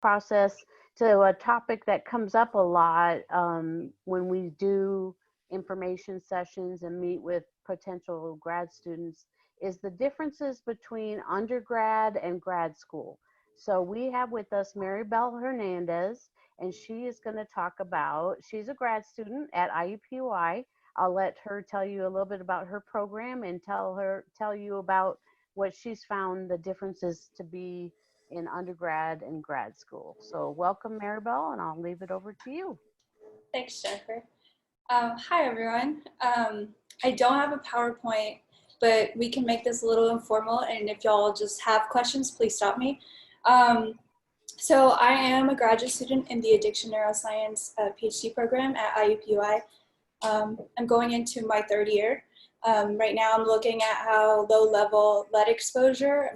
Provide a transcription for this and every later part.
process to a topic that comes up a lot when we do information sessions and meet with potential grad students is the differences between undergrad and grad school. So we have with us Maribel Hernandez, and she is going to talk about, she's a grad student at IUPUI. I'll let her tell you a little bit about her program and tell you about what she's found the differences to be in undergrad and grad school. So welcome, Maribel, and I'll leave it over to you. Thanks, Jennifer. Hi, everyone. I don't have a PowerPoint, but we can make this a little informal, and if y'all just have questions, please stop me. So I am a graduate student in the Addiction Neuroscience PhD program at IUPUI. I'm going into my third year. Right now I'm looking at how low-level lead exposure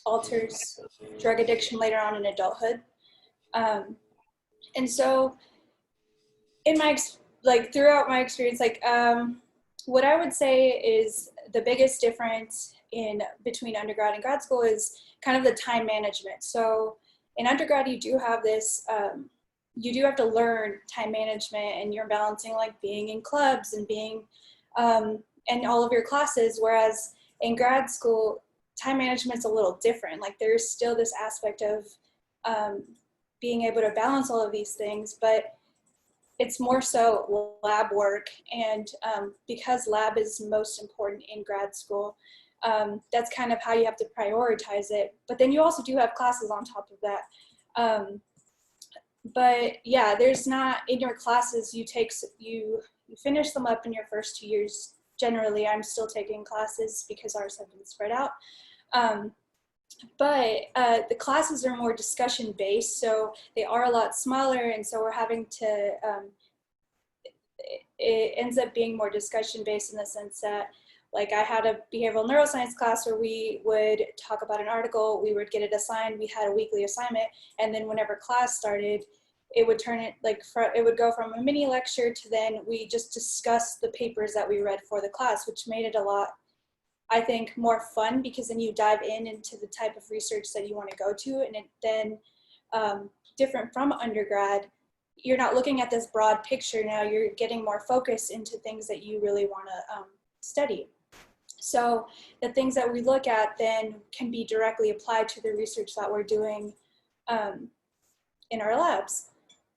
alters drug addiction later on in adulthood. And so in my, throughout my experience, what I would say is the biggest difference between undergrad and grad school is kind of the time management. So in undergrad, you do have this, you do have to learn time management, and you're balancing like being in clubs and being in all of your classes, whereas in grad school, time management's a little different. Like there's still this aspect of being able to balance all of these things, but it's more so lab work. And because lab is most important in grad school, that's kind of how you have to prioritize it. But then you also do have classes on top of that. But yeah, there's not, in your classes, you finish them up in your first 2 years. Generally, I'm still taking classes because ours have been spread out. But the classes are more discussion based, so they are a lot smaller, and so we're having to, it ends up being more discussion based in the sense that, like, I had a behavioral neuroscience class where we would talk about an article, we would get it assigned, we had a weekly assignment, and then whenever class started, it would turn it, it would go from a mini lecture to then we just discuss the papers that we read for the class, which made it a lot, I think, more fun, because then you dive into the type of research that you want to go to, and it then, different from undergrad, you're not looking at this broad picture now, you're getting more focus into things that you really want to study. So the things that we look at then can be directly applied to the research that we're doing in our labs.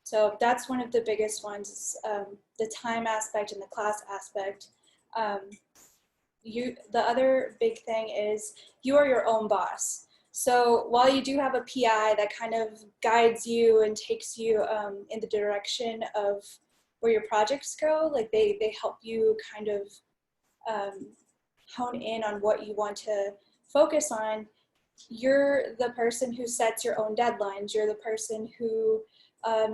So that's one of the biggest ones, the time aspect and the class aspect. The other big thing is you are your own boss. So while you do have a PI that kind of guides you and takes you in the direction of where your projects go, like they help you kind of hone in on what you want to focus on, you're the person who sets your own deadlines. You're the person who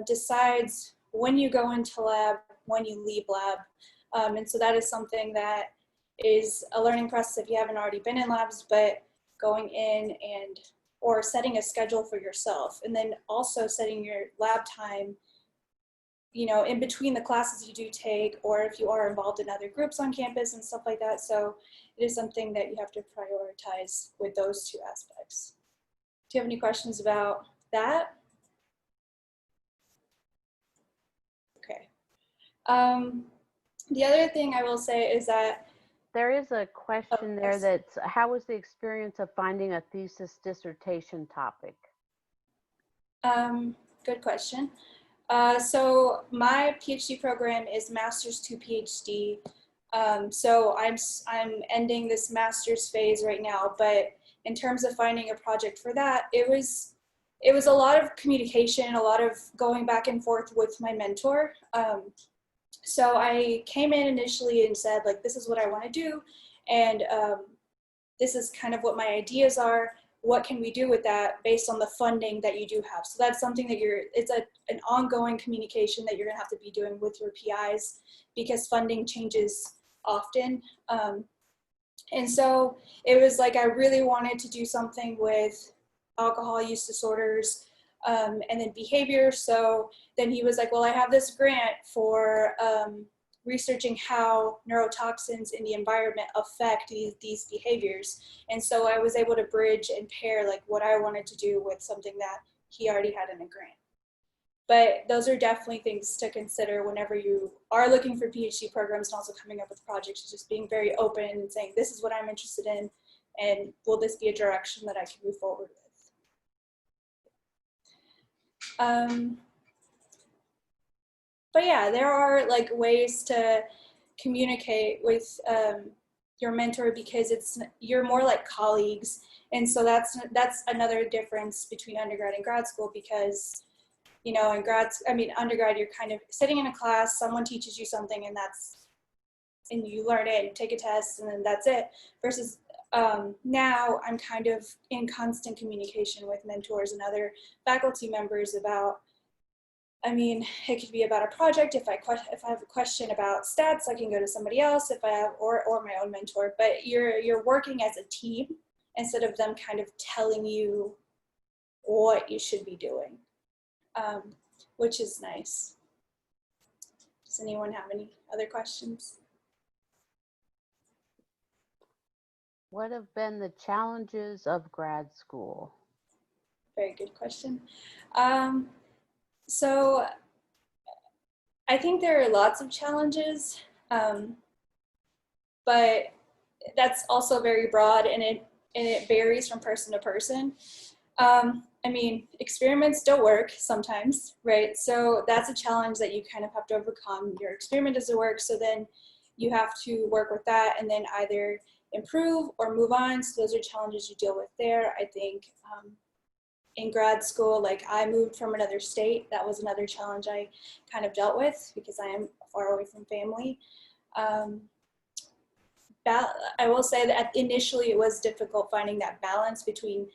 decides when you go into lab, when you leave lab. And so that is something that is a learning process if you haven't already been in labs, but going in or setting a schedule for yourself, and then also setting your lab time, you know, in between the classes you do take, or if you are involved in other groups on campus and stuff like that. So it is something that you have to prioritize with those two aspects. Do you have any questions about that? Okay. The other thing I will say is that there is a question there that's, how was the experience of finding a thesis dissertation topic? Good question. So my PhD program is Master's to PhD. So I'm ending this master's phase right now, but in terms of finding a project for that, it was a lot of communication, a lot of going back and forth with my mentor. So I came in initially and said, like, this is what I want to do, and this is kind of what my ideas are. What can we do with that based on the funding that you do have? So that's something that it's an ongoing communication that you're gonna have to be doing with your PIs, because funding changes often. And so it was like, I really wanted to do something with alcohol use disorders and then behavior. So then he was like, well, I have this grant for researching how neurotoxins in the environment affect these behaviors. And so I was able to bridge and pair like what I wanted to do with something that he already had in a grant. But those are definitely things to consider whenever you are looking for PhD programs and also coming up with projects, just being very open and saying, this is what I'm interested in, and will this be a direction that I can move forward with? But yeah, there are like ways to communicate with your mentor, because you're more like colleagues. And so that's another difference between undergrad and grad school, because in undergrad, you're kind of sitting in a class, someone teaches you something, and you learn it, you take a test, and then that's it. Versus now I'm kind of in constant communication with mentors and other faculty members about, it could be about a project. If I have a question about stats, I can go to somebody else or my own mentor, but you're working as a team instead of them kind of telling you what you should be doing. Which is nice. Does anyone have any other questions? What have been the challenges of grad school? Very good question. So I think there are lots of challenges, but that's also very broad, and it varies from person to person. Experiments don't work sometimes, right? So that's a challenge that you kind of have to overcome. Your experiment doesn't work, so then you have to work with that and then either improve or move on. So those are challenges you deal with there. I think in grad school, like I moved from another state. That was another challenge I kind of dealt with because I am far away from family. I will say that initially it was difficult finding that balance between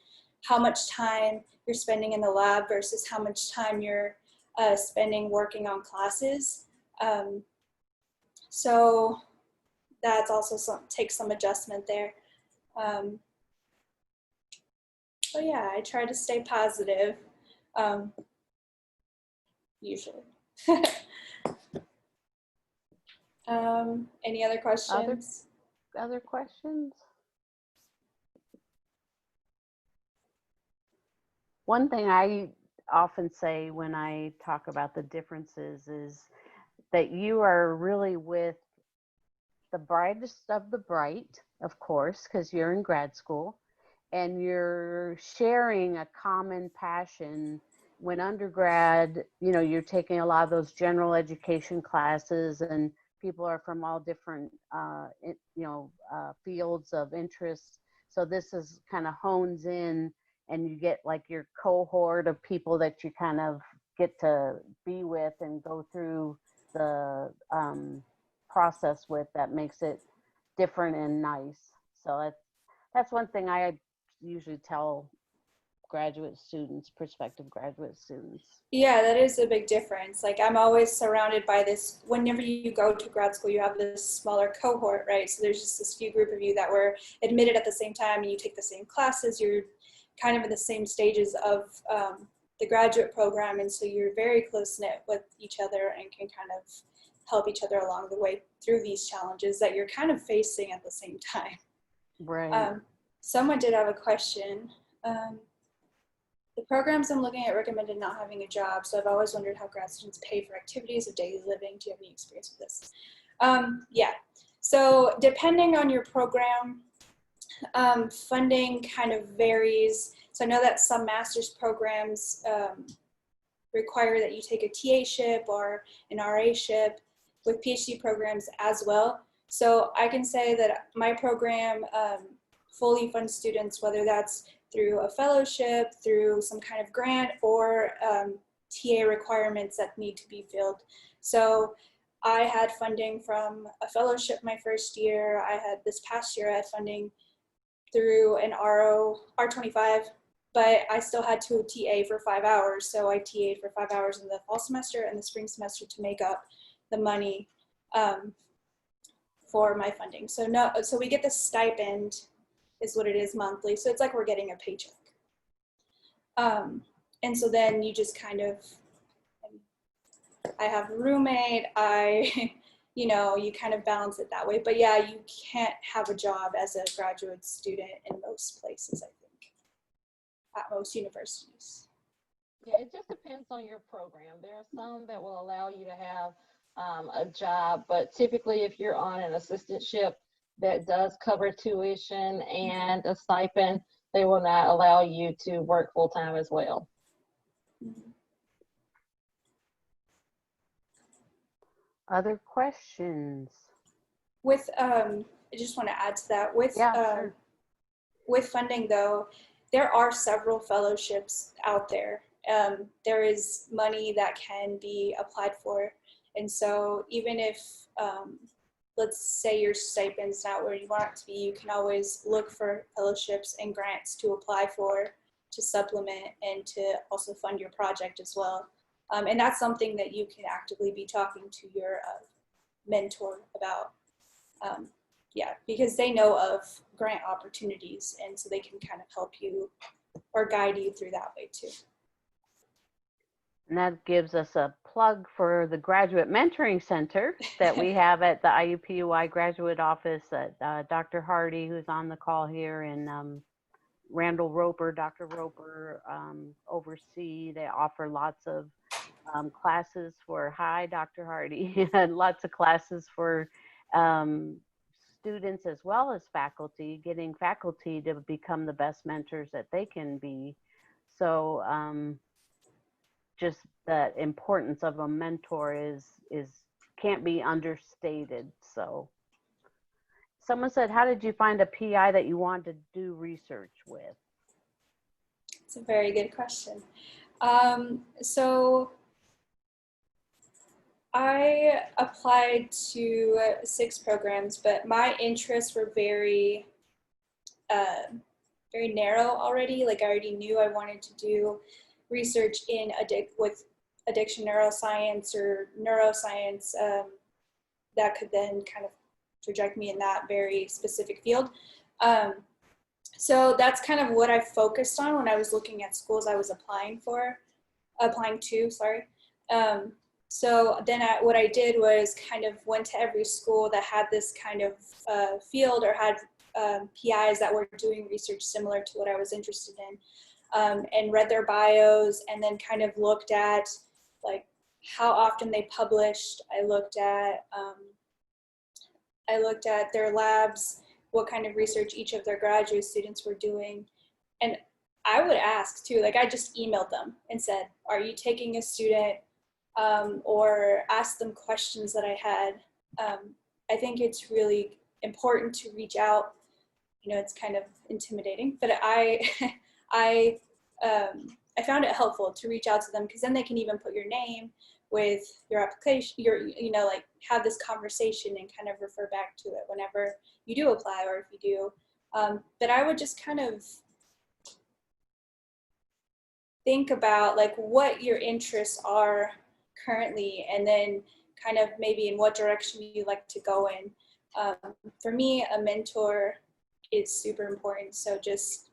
how much time you're spending in the lab versus how much time you're spending working on classes. So that's also takes some adjustment there. But yeah, I try to stay positive, usually. Any other questions? Other questions? One thing I often say when I talk about the differences is that you are really with the brightest of the bright, of course, because you're in grad school, and you're sharing a common passion. When undergrad, you're taking a lot of those general education classes, and people are from all different, fields of interest. So this is kind of hones in, and you get like your cohort of people that you kind of get to be with and go through the process with, that makes it different and nice. So that's one thing I usually tell prospective graduate students. Yeah, that is a big difference. Like I'm always surrounded by this, whenever you go to grad school, you have this smaller cohort, right? So there's just this few group of you that were admitted at the same time, and you take the same classes, you're kind of in the same stages of the graduate program. And so you're very close knit with each other and can kind of help each other along the way through these challenges that you're kind of facing at the same time. Right. Someone did have a question. The programs I'm looking at recommended not having a job, so I've always wondered how grad students pay for activities of daily living. Do you have any experience with this? Yeah, so depending on your program, funding kind of varies. So I know that some master's programs require that you take a TA-ship or an RA-ship, with PhD programs as well. So I can say that my program fully funds students, whether that's through a fellowship, through some kind of grant, or TA requirements that need to be filled. So I had funding from a fellowship my first year. This past year I had funding through an R25, but I still had to TA for 5 hours. So I TA'd for 5 hours in the fall semester and the spring semester to make up the money for my funding. So we get the stipend is what it is monthly. So it's like we're getting a paycheck. And so then you just kind of, I have a roommate, you kind of balance it that way. But yeah, you can't have a job as a graduate student in most places, I think, at most universities. Yeah, it just depends on your program. There are some that will allow you to have a job, but typically if you're on an assistantship that does cover tuition and a stipend, they will not allow you to work full time as well. Mhm. Other questions? With I just want to add to that Yeah, sure. with funding though, there are several fellowships out there. There is money that can be applied for, and so even if let's say your stipend's not where you want it to be, you can always look for fellowships and grants to apply for to supplement and to also fund your project as well. And that's something that you can actively be talking to your mentor about. Um, yeah, because they know of grant opportunities, and so they can kind of help you or guide you through that way too. And that gives us a plug for the Graduate Mentoring Center that we have at the IUPUI Graduate Office that Dr. Hardy, who's on the call here, and Randall Roper, Dr. Roper oversee. They offer lots of classes for, hi, Dr. Hardy, lots of classes for um, students as well as faculty, getting faculty to become the best mentors that they can be. So just the importance of a mentor is can't be understated. So someone said, how did you find a PI that you wanted to do research with? It's a very good question. So I applied to 6 programs, but my interests were uh, very narrow already. Like I already knew I wanted to do research in addiction neuroscience or neuroscience that could then kind of traject me in that very specific field. Um, so that's kind of what I focused on when I was looking at schools I was applying to, sorry. So then what I did was kind of went to every school that had this kind of field or had PIs that were doing research similar to what I was interested in, and read their bios, and then kind of looked at like how often they published. I looked at their labs, what kind of research each of their graduate students were doing. And I would ask too, like I just emailed them and said, are you taking a student? Or ask them questions that I had. I think it's really important to reach out. You know, it's kind of intimidating, but I, I found it helpful to reach out to them because then they can even put your name with your application, like have this conversation and kind of refer back to it whenever you do apply or if you do. But I would just kind of think about like what your interests are currently, and then kind of maybe in what direction you like to go in. For me, a mentor is super important. So just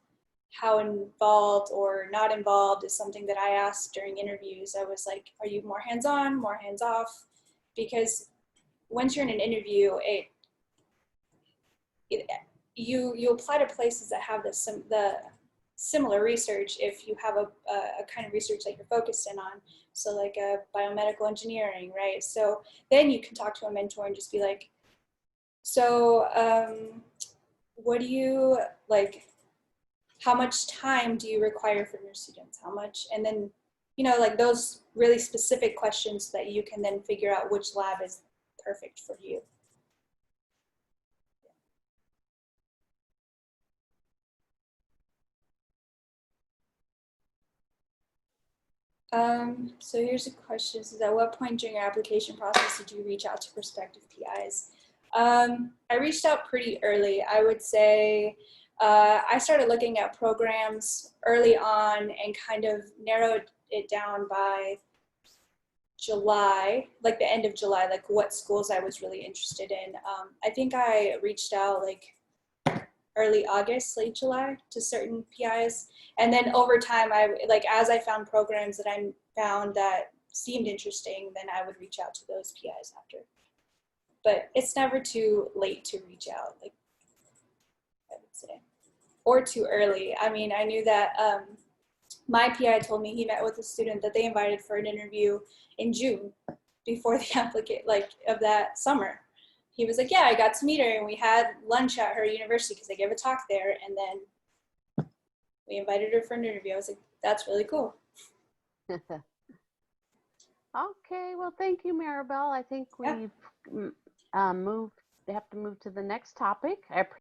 how involved or not involved is something that I asked during interviews. I was like, are you more hands-on, more hands-off? Because once you're in an interview, you apply to places that have the similar research if you have a kind of research that you're focused in on. So like a biomedical engineering, right? So then you can talk to a mentor and just be like, so what do you like, how much time do you require from your students? How much? And then, like those really specific questions that you can then figure out which lab is perfect for you. So here's a question. Is at what point during your application process did you reach out to prospective PIs? I reached out pretty early. I would say I started looking at programs early on and kind of narrowed it down by July, like the end of July, like what schools I was really interested in. I think I reached out like early August, late July to certain PIs. And then over time, as I found programs that I found that seemed interesting, then I would reach out to those PIs after. But it's never too late to reach out, like I would say, or too early. I mean, I knew that my PI told me he met with a student that they invited for an interview in June before the applicant, like, of that summer. He was like, yeah, I got to meet her and we had lunch at her university because they gave a talk there, and then we invited her for an interview. I was like, that's really cool. Okay, well, thank you, Maribel. I think Yeah. we've have to move to the next topic. I